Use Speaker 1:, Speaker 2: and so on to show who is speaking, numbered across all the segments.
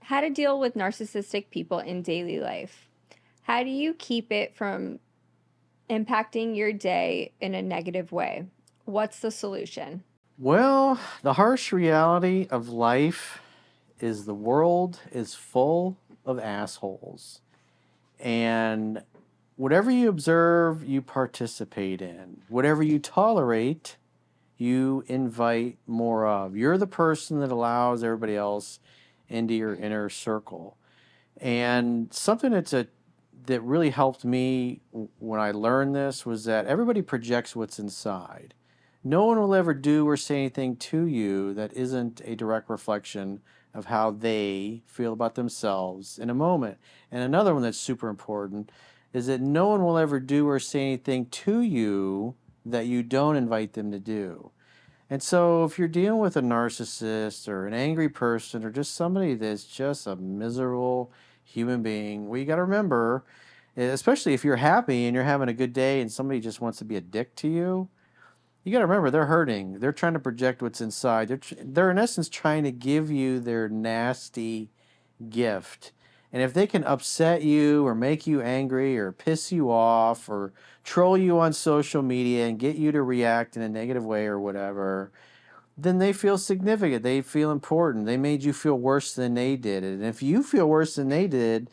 Speaker 1: How to deal with narcissistic people in daily life. How do you keep it from impacting your day in a negative way? What's the solution?
Speaker 2: Well, the harsh reality of life is the world is full of assholes. And whatever you observe, you participate in. Whatever you tolerate, you invite more of. You're the person that allows everybody else into your inner circle. And something that really helped me when I learned this was that everybody projects what's inside. No one will ever do or say anything to you that isn't a direct reflection of how they feel about themselves in a moment. And another one that's super important is that no one will ever do or say anything to you that you don't invite them to do. And so if you're dealing with a narcissist or an angry person or just somebody that's just a miserable human being, well, you got to remember, especially if you're happy and you're having a good day and somebody just wants to be a dick to you, you got to remember they're hurting. They're trying to project what's inside. They're in essence trying to give you their nasty gift. And if they can upset you or make you angry or piss you off or troll you on social media and get you to react in a negative way or whatever, then they feel significant. They feel important. They made you feel worse than they did. And if you feel worse than they did,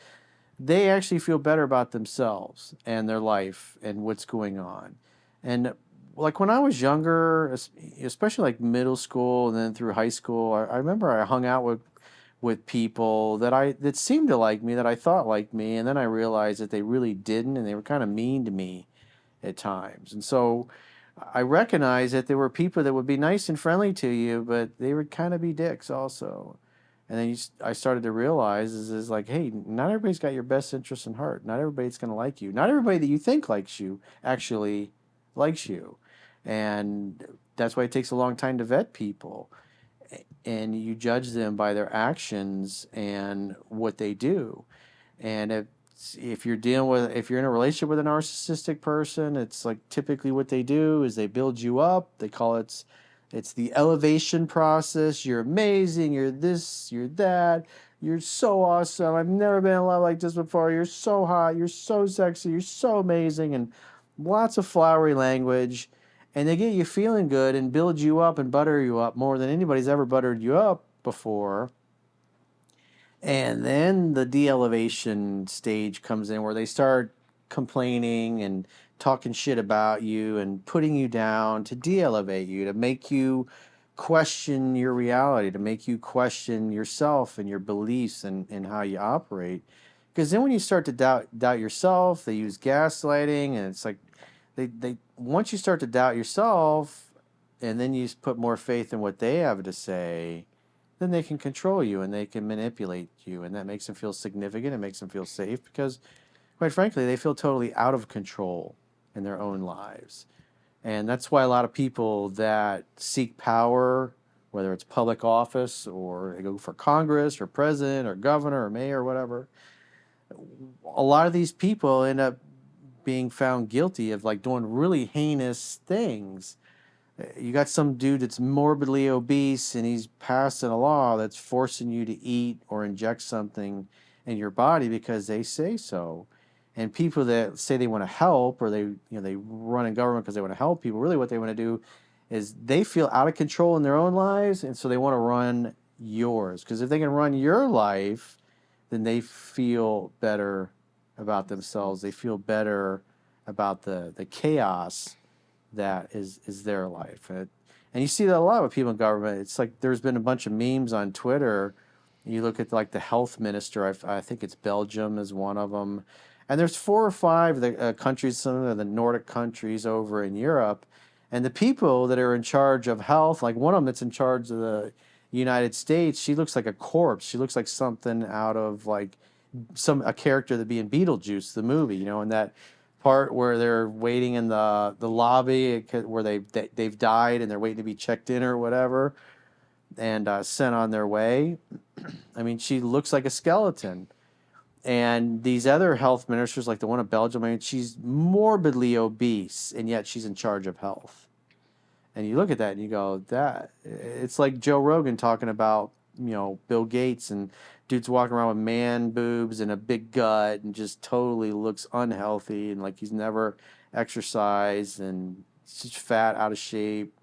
Speaker 2: they actually feel better about themselves and their life and what's going on. And like when I was younger, especially like middle school and then through high school, I remember I hung out with people that seemed to like me, that I thought liked me, and then I realized that they really didn't, and they were kind of mean to me at times. And so I recognized that there were people that would be nice and friendly to you, but they would kind of be dicks also. And then I started to realize is like, hey, not everybody's got your best interest in heart. Not everybody's going to like you. Not everybody that you think likes you actually likes you. And that's why it takes a long time to vet people. And you judge them by their actions and what they do. And if you're if you're in a relationship with a narcissistic person, it's like typically what they do is they build you up. They call it's the elevation process. You're amazing. You're this. You're that. You're so awesome. I've never been in love like this before. You're so hot. You're so sexy. You're so amazing. And lots of flowery language. And they get you feeling good and build you up and butter you up more than anybody's ever buttered you up before. And then the de-elevation stage comes in where they start complaining and talking shit about you and putting you down to de-elevate you, to make you question your reality, to make you question yourself and your beliefs and how you operate. Because then when you start to doubt yourself, they use gaslighting, and it's like they once you start to doubt yourself and then you put more faith in what they have to say, then they can control you and they can manipulate you, and that makes them feel significant. It makes them feel safe because, quite frankly, they feel totally out of control in their own lives. And that's why a lot of people that seek power, whether it's public office or they go for Congress or president or governor or mayor or whatever, a lot of these people end up being found guilty of like doing really heinous things. You got some dude that's morbidly obese and he's passing a law that's forcing you to eat or inject something in your body because they say so. And people that say they want to help, or they run in government because they want to help people, really what they want to do is they feel out of control in their own lives, and so they want to run yours. Because if they can run your life, then they feel better about themselves. They feel better about the chaos that is their life. And you see that a lot with people in government. It's like there's been a bunch of memes on Twitter. You look at like the health minister, I think it's Belgium is one of them. And there's 4 or 5 the countries, some of the Nordic countries over in Europe. And the people that are in charge of health, like one of them that's in charge of the United States, she looks like a corpse. She looks like something out of like a character that'd be in Beetlejuice, the movie, and that part where they're waiting in the lobby where they've died and they're waiting to be checked in or whatever and sent on their way. I mean, she looks like a skeleton. And these other health ministers, like the one in Belgium, I mean, she's morbidly obese, and yet she's in charge of health. And you look at that and you go, that it's like Joe Rogan talking about, Bill Gates and dude's walking around with man boobs and a big gut and just totally looks unhealthy and like he's never exercised and he's just fat, out of shape,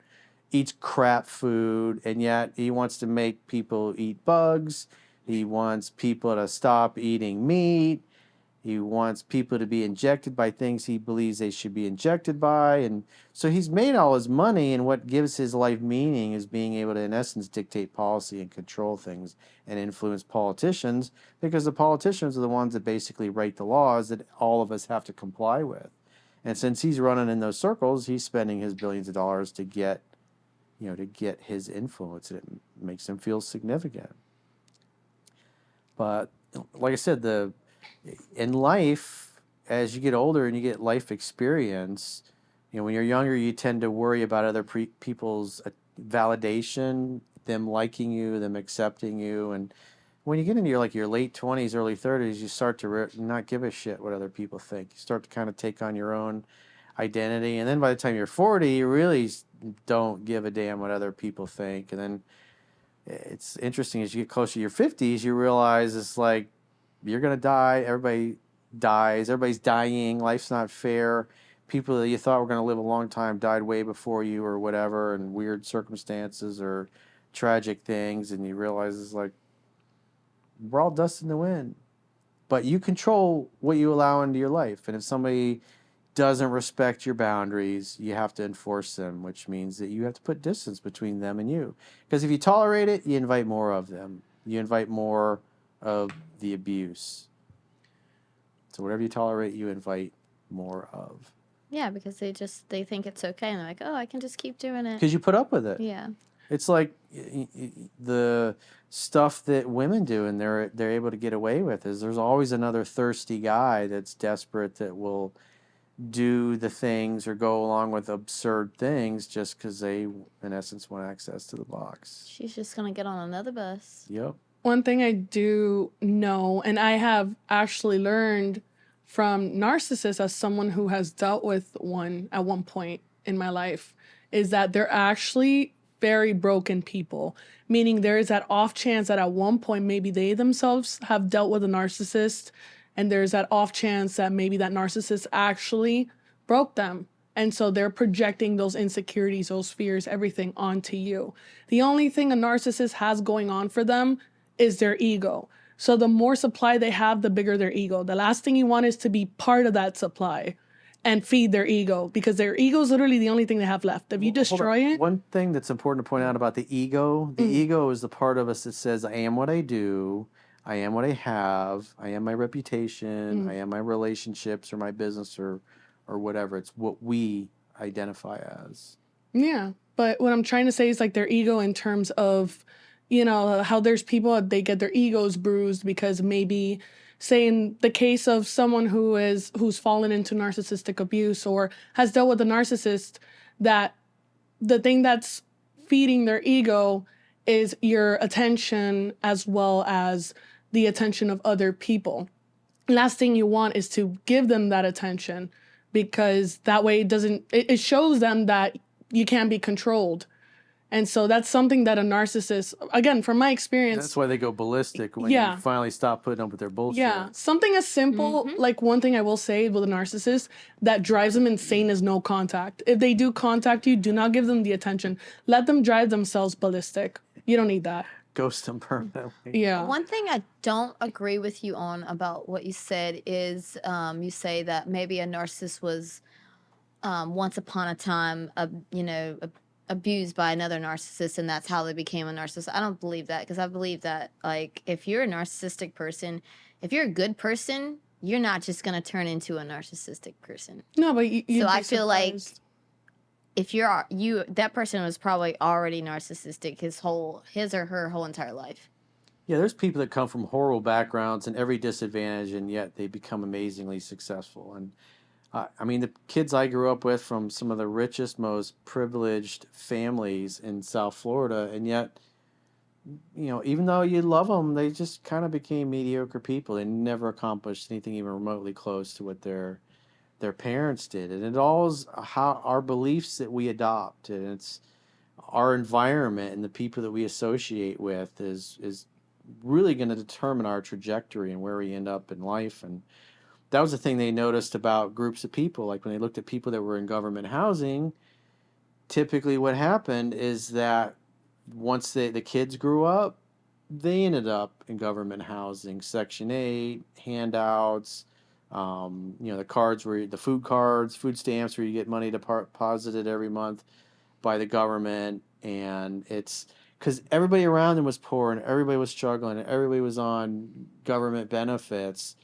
Speaker 2: eats crap food, and yet he wants to make people eat bugs. He wants people to stop eating meat. He wants people to be injected by things he believes they should be injected by. And so he's made all his money, and what gives his life meaning is being able to, in essence, dictate policy and control things and influence politicians, because the politicians are the ones that basically write the laws that all of us have to comply with. And since he's running in those circles, he's spending his billions of dollars to get, to get his influence, and it makes him feel significant. But like I said, in life, as you get older and you get life experience, when you're younger, you tend to worry about other people's validation, them liking you, them accepting you. And when you get into your late 20s, early 30s, you start to not give a shit what other people think. You start to kind of take on your own identity. And then by the time you're 40, you really don't give a damn what other people think. And then it's interesting, as you get closer to your 50s, you realize it's like, you're going to die. Everybody dies. Everybody's dying. Life's not fair. People that you thought were going to live a long time died way before you or whatever, and weird circumstances or tragic things. And you realize it's like, we're all dust in the wind. But you control what you allow into your life. And if somebody doesn't respect your boundaries, you have to enforce them, which means that you have to put distance between them and you. Because if you tolerate it, you invite more of them. You invite more of the abuse. So whatever you tolerate, you invite more of.
Speaker 3: Yeah, because they think it's okay, and they're like, oh, I can just keep doing it.
Speaker 2: Because you put up with it.
Speaker 3: Yeah.
Speaker 2: It's like the stuff that women do and they're able to get away with is there's always another thirsty guy that's desperate that will do the things or go along with absurd things just because they, in essence, want access to the box.
Speaker 3: She's just going to get on another bus.
Speaker 2: Yep.
Speaker 4: One thing I do know, and I have actually learned from narcissists as someone who has dealt with one at one point in my life, is that they're actually very broken people. Meaning there is that off chance that at one point maybe they themselves have dealt with a narcissist, and there's that off chance that maybe that narcissist actually broke them. And so they're projecting those insecurities, those fears, everything onto you. The only thing a narcissist has going on for them is their ego. So the more supply they have, the bigger their ego. The last thing you want is to be part of that supply and feed their ego, because their ego is literally the only thing they have left. If you destroy it...
Speaker 2: One thing that's important to point out about the ego is the part of us that says, I am what I do, I am what I have, I am my reputation, I am my relationships or my business or whatever. It's what we identify as.
Speaker 4: Yeah, but what I'm trying to say is like their ego in terms of, how there's people, they get their egos bruised because maybe, say in the case of someone who's fallen into narcissistic abuse or has dealt with a narcissist, that the thing that's feeding their ego is your attention as well as the attention of other people. Last thing you want is to give them that attention, because that way it shows them that you can't be controlled. And so that's something that a narcissist, again, from my experience...
Speaker 2: That's why they go ballistic when you finally stop putting up with their bullshit.
Speaker 4: Yeah, something as simple, like one thing I will say with a narcissist that drives them insane is no contact. If they do contact you, do not give them the attention. Let them drive themselves ballistic. You don't need that.
Speaker 2: Ghost them permanently.
Speaker 4: Yeah.
Speaker 3: One thing I don't agree with you on about what you said is you say that maybe a narcissist was once upon a time, abused by another narcissist, and that's how they became a narcissist. I don't believe that, because I believe that, like, if you're a narcissistic person, if you're a good person, you're not just going to turn into a narcissistic person.
Speaker 4: No, but
Speaker 3: so I feel like if that person was probably already narcissistic his or her whole entire life.
Speaker 2: Yeah, there's people that come from horrible backgrounds and every disadvantage, and yet they become amazingly successful. And I mean, the kids I grew up with from some of the richest, most privileged families in South Florida, and yet, even though you love them, they just kind of became mediocre people. They never accomplished anything even remotely close to what their parents did. And it all is how our beliefs that we adopt, and it's our environment and the people that we associate with is really going to determine our trajectory and where we end up in life. And that was the thing they noticed about groups of people. Like when they looked at people that were in government housing, typically what happened is that once the kids grew up, they ended up in government housing, Section 8, handouts, the cards where the food cards, food stamps where you get money deposited every month by the government. And it's because everybody around them was poor and everybody was struggling and everybody was on government benefits.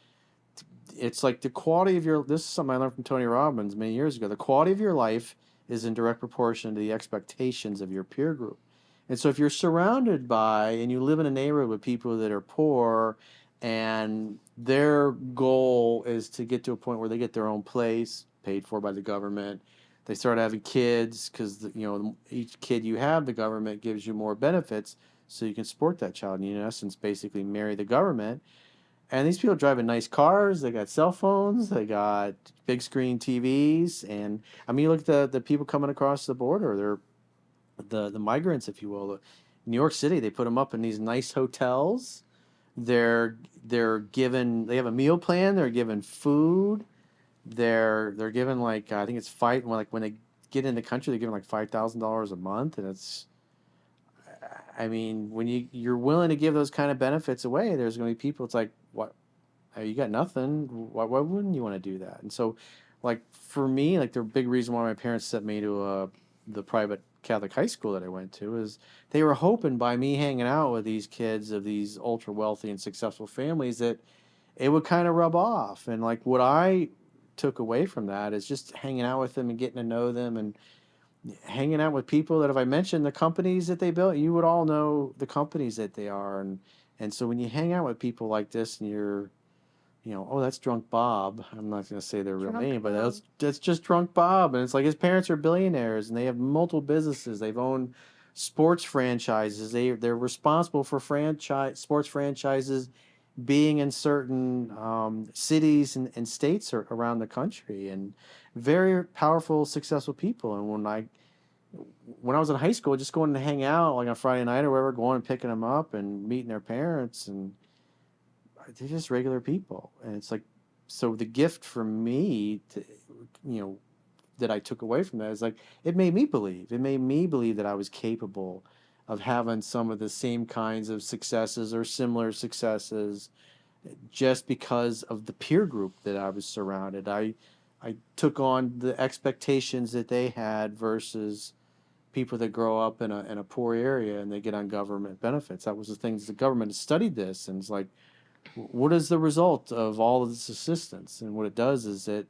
Speaker 2: It's like the quality of this is something I learned from Tony Robbins many years ago. The quality of your life is in direct proportion to the expectations of your peer group. And so if you're surrounded by and you live in a neighborhood with people that are poor and their goal is to get to a point where they get their own place paid for by the government, they start having kids because each kid you have, the government gives you more benefits so you can support that child. And you, in essence, basically marry the government. And these people driving nice cars. They got cell phones. They got big screen TVs. And I mean, you look at the people coming across the border. They're the migrants, if you will. In New York City, they put them up in these nice hotels. They're given. They have a meal plan. They're given food. They're given like I think it's when they get in the country, they're given like $5,000 a month, and it's. I mean, when you're willing to give those kind of benefits away, there's going to be people. It's like, what? You got nothing. Why wouldn't you want to do that? And so, like for me, like the big reason why my parents sent me to the private Catholic high school that I went to is they were hoping by me hanging out with these kids of these ultra wealthy and successful families that it would kind of rub off. And like what I took away from that is just hanging out with them and getting to know them and hanging out with people that if I mentioned the companies that they built, you would all know the companies that they are. And so when you hang out with people like this and you're, oh, that's Drunk Bob. I'm not going to say their real
Speaker 3: Drunk
Speaker 2: name, but
Speaker 3: Bob.
Speaker 2: that's just Drunk Bob. And it's like his parents are billionaires and they have multiple businesses. They've owned sports franchises. They're responsible for sports franchises being in certain cities and states around the country, and very powerful, successful people. And when I was in high school, just going to hang out like on Friday night or wherever, going and picking them up and meeting their parents, and they're just regular people. And it's like, so the gift for me to, that I took away from that is like, it made me believe that I was capable of having some of the same kinds of successes or similar successes just because of the peer group that I was surrounded. I took on the expectations that they had versus people that grow up in a poor area and they get on government benefits. That was the things the government has studied this, and it's like, what is the result of all of this assistance? And what it does is it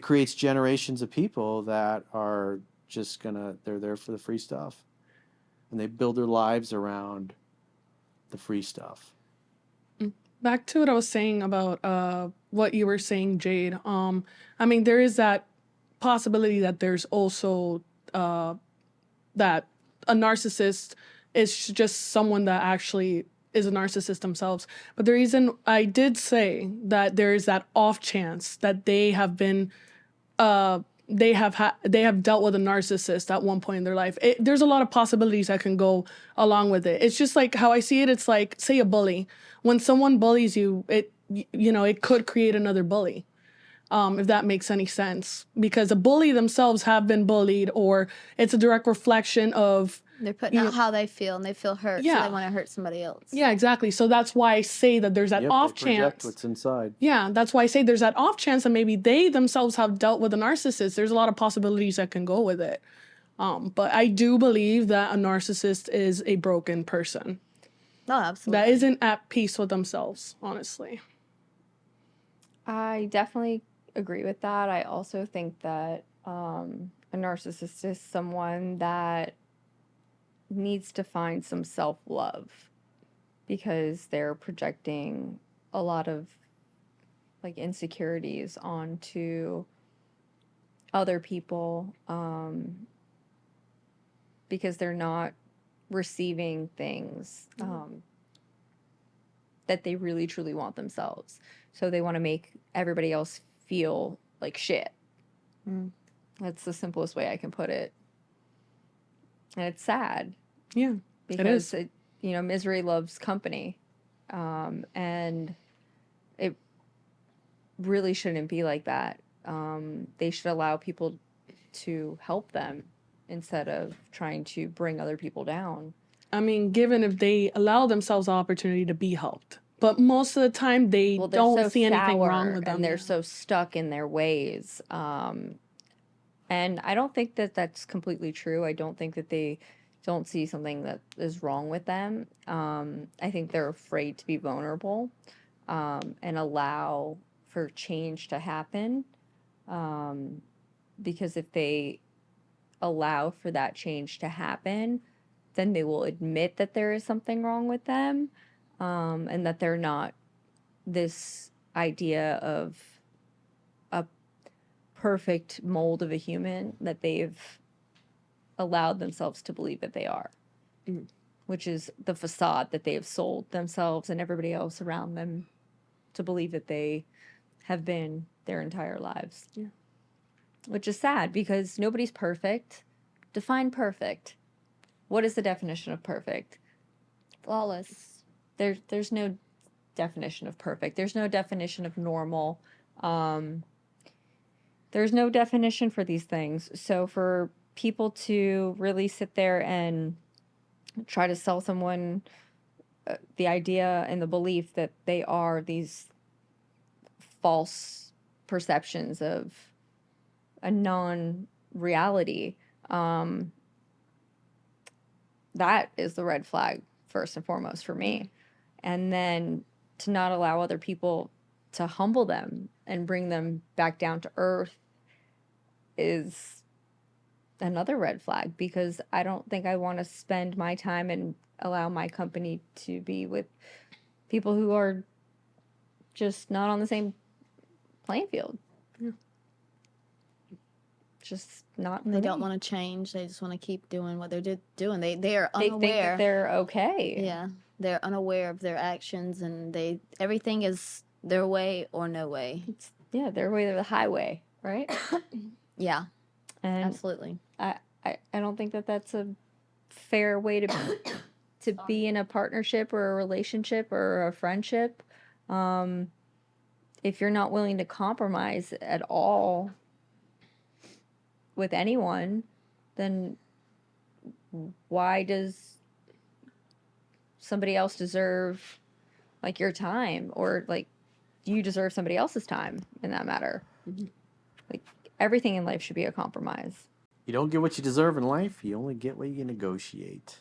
Speaker 2: creates generations of people that are just they're there for the free stuff, and they build their lives around the free stuff.
Speaker 4: Back to what I was saying about what you were saying, Jade. I mean, there is that possibility that there's also that a narcissist is just someone that actually is a narcissist themselves. But the reason I did say that there is that off chance that they have been they have dealt with a narcissist at one point in their life. There's a lot of possibilities that can go along with it. It's just like how I see it. It's like, say, a bully. When someone bullies you, it could create another bully. If that makes any sense, because a bully themselves have been bullied, or it's a direct reflection of
Speaker 3: They're putting out how they feel, and they feel hurt, so they want to hurt somebody else.
Speaker 4: Yeah, exactly. So that's why I say that there's that off
Speaker 2: they project
Speaker 4: chance.
Speaker 2: what's inside.
Speaker 4: Yeah, that's why I say there's that off chance that maybe they themselves have dealt with a narcissist. There's a lot of possibilities that can go with it. But I do believe that a narcissist is a broken person.
Speaker 3: Oh, absolutely.
Speaker 4: That isn't at peace with themselves, honestly.
Speaker 1: I definitely agree with that. I also think that a narcissist is someone that needs to find some self-love, because they're projecting a lot of like insecurities onto other people, because they're not receiving things that they really truly want themselves. So they want to make everybody else feel like shit. That's the simplest way I can put it. And it's sad.
Speaker 4: Yeah,
Speaker 1: because it misery loves company. And it really shouldn't be like that. They should allow people to help them instead of trying to bring other people down.
Speaker 4: I mean, given if they allow themselves the opportunity to be helped. But most of the time, they
Speaker 1: Well, they're
Speaker 4: don't
Speaker 1: so
Speaker 4: see anything wrong
Speaker 1: sour
Speaker 4: with them.
Speaker 1: and they're
Speaker 4: Yeah.
Speaker 1: so stuck in their ways. And I don't think that that's completely true. I don't think that they don't see something that is wrong with them. I think they're afraid to be vulnerable, and allow for change to happen. Because if they allow for that change to happen, then they will admit that there is something wrong with them, and that they're not this idea of a perfect mold of a human that they've allowed themselves to believe that they are, which is the facade that they have sold themselves and everybody else around them to believe that they have been their entire lives.
Speaker 4: Yeah.
Speaker 1: Which is sad because nobody's perfect. Define perfect. What is the definition of perfect?
Speaker 3: Flawless.
Speaker 1: There's no definition of perfect. There's no definition of normal. There's no definition for these things. So for people to really sit there and try to sell someone the idea and the belief that they are these false perceptions of a non-reality, that is the red flag first and foremost for me. And then to not allow other people to humble them and bring them back down to earth is another red flag, because I don't think I want to spend my time and allow my company to be with people who are just not on the same playing field.
Speaker 4: Yeah.
Speaker 1: Just not.
Speaker 3: They don't want to change. They just want to keep doing what they're doing. They are
Speaker 1: They
Speaker 3: unaware.
Speaker 1: think that they're okay.
Speaker 3: Yeah, they're unaware of their actions, and everything is their way or no way.
Speaker 1: Yeah, their way or the highway, right?
Speaker 3: Yeah,
Speaker 1: And
Speaker 3: absolutely.
Speaker 1: I don't think that that's a fair way to be in a partnership or a relationship or a friendship. If you're not willing to compromise at all with anyone, then why does somebody else deserve like your time, or like you deserve somebody else's time in that matter? Like everything in life should be a compromise.
Speaker 2: You don't get what you deserve in life. You only get what you negotiate.